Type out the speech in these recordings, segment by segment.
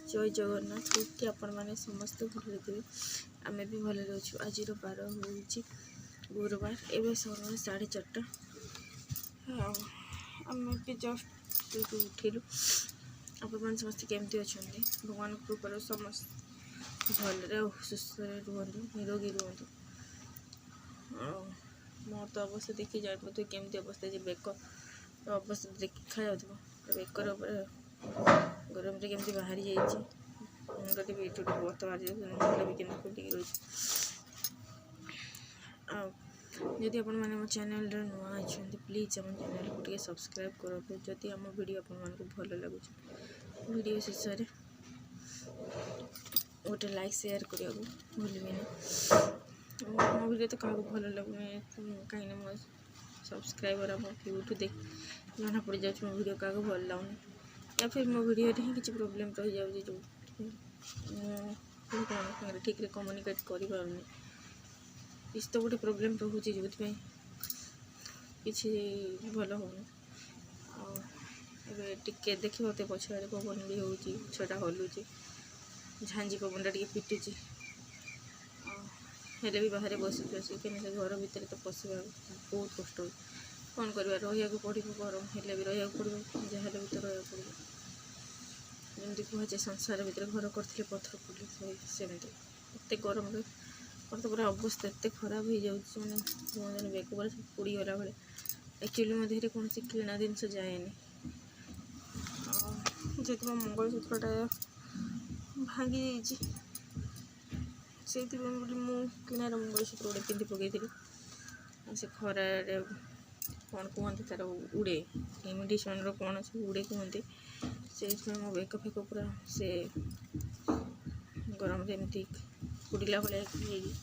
जय जगन्नाथ कि आपण मैंने समस्त भले थे आम भी भले अच्छु। आज 12 हूँ गुरुवार एवं समय 4:30 आम भी जस्ट उठिलु। आपण समस्त केमती अच्छा भगवान कृपार समस्त भले सुस्थ रुहतु निरोगी रुहतु। मोर तो अवस्था देखी जाए केमती अवस्था बेक अवस्था देखी खाया बेकर गरम केमती बाहरी जाइए मुंडटी भी ये बहुत बाहरी जाए भी केमती फुटिक रही। जदि आपण मैंने चैनल नुआ अच्छा प्लीज आम चैनल को टे सब्सक्राइब करूँ। जदि आम वीडियो आपको भल लगुच वीडियो शेष में गोटे लाइक शेयर करने को भूलें। मो वीडियो तो क्या भल लगुनि कहीं मो सब्सक्राइबर आप यूट्यूब देख जना पड़ जाऊँ मो वीडियो क्या भल लगुनि या फिर मो वीडियो ही किसी प्रोब्लेम रही जाऊँगी जो कौन ठीक कम्युनिकेट कर किसी तो गोटे प्रोब्लेम रोचे जो किसी भल हो टे देखिए पछाड़े पवन भी हो छटा हलुची झांझी पवन टे पिटुची हेले भी बाहर बस कहीं घर भितर तो पशा बहुत कष्ट हो कौन कर रहा पड़ो गरम हेले भी रहा पड़ो जहाँ भी तो रहा पड़ो जमी कहुए संसार भितर घर करते पत्थर पड़े सेमती एत गरम मोर तो पूरा अवस्था एत खराब हो जाऊँ मैंने बेक पूरा पोड़गला भाई एक्चुअली मो देहरे कौन किणा जिनस जाएनि जेहेतु मो मंगलसूत्रटा भांगी से किणार मंगलसूत्र गोटे पिंधि पकई से खरारे कौन कहते तार उड़े इमिटेसन कौन से उड़े कहते से मो बेक फेक पूरा से गरम एमती पोड़ा भाई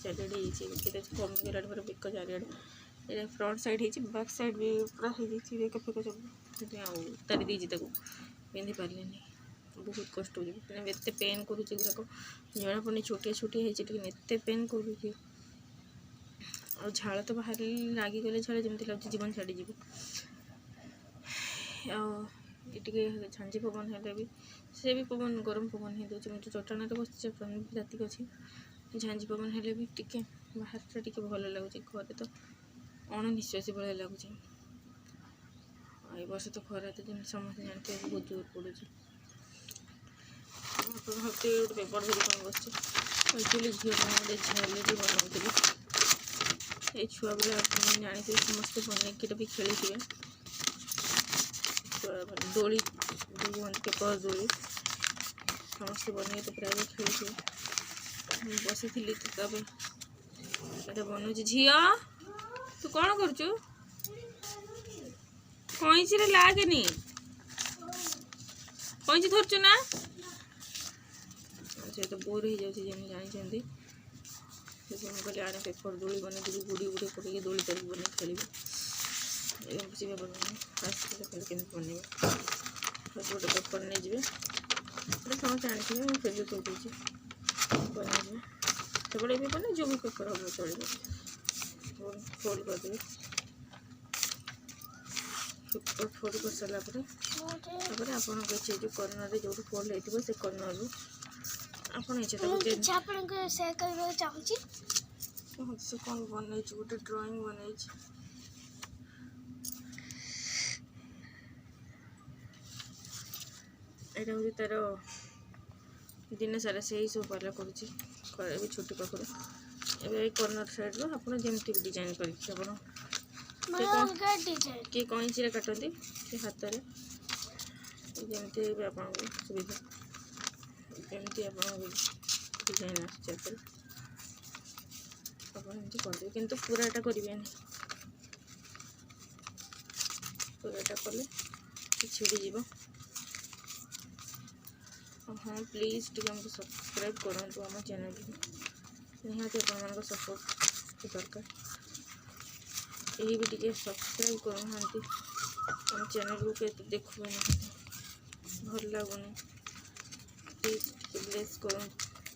चारिड़े कमिगला पूरा बेक चारिड़े फ्रंट साइड हो बैक साइड भी पूरा हो बेक फेक सब तारी देती पिंधि पारे बहुत कष्ट होते पेन करुचे गुराक जना पड़े छोटिया छोटिया होते पेन करुचे और झाड़ तो बाहर लगिगले झाड़ जमी लगे जीवन छाड़ीजी टे झांझी पवन है भी से भी पवन गरम पवन ही दूसरी मुझे चटाण बस रातिक अच्छी झांझी पवन है भी टे बाहर टे भल लगुच घर तो अणनिश्वासी भाई लगुच। वर्ष तो खरा तो जमी समस्त जानते बहुत जोर पड़ू भावते गोटे पेपर धरी कौन बस एक्चुअली झील गोटे झियाली बनाऊली ये छुआ बेले आप जानते समस्ते बनईक भी खेली थे दोली पेपर दोली समस्ते बनई तो प्राय खेली थे बसी थी तो बनाऊँ झी तू कौन करुचु कईची रे लागेनी कईची धरचु ना से तो बोर हो जाऊँगी जमी जानते कहले आड़े पेपर दोली बन गुड़ी गुड़ी पकड़ दोली तर बन खेल पेपर बन बनइबे गोटे पेपर नहीं जी समस्त आनी मुझे फेब्रिक उठी बनइबे केवल ये पेपर नहीं जो भी पेपर हम चलो फोल्ड करदेवे पेपर फोल्ड कर सारापर आप जो कर्नर जो फोल्ड होती से कर्नर से कौन बनई गोटे ड्राइंग बनई यहाँ हूँ तार दिन सारा से ही सब पाला कर छुट्टी पाखर ए कर्नर साइड रो आप जमी डिजाइन कर किए कईची काटती हाथ में जमी आपको सुविधा जमी आप डिजाइन आसते करदे किंतु पूराटा करें पूराटा कले छिड़ी जीव। हाँ प्लीज टे हमको सब्सक्राइब करूँ आम चैनल निहाती आप सपोर्ट दरकार यही भी टे सब्सक्राइब करूँ आम चैनल को देखु भल लगुनि प्लीज ब्लेस करूँ।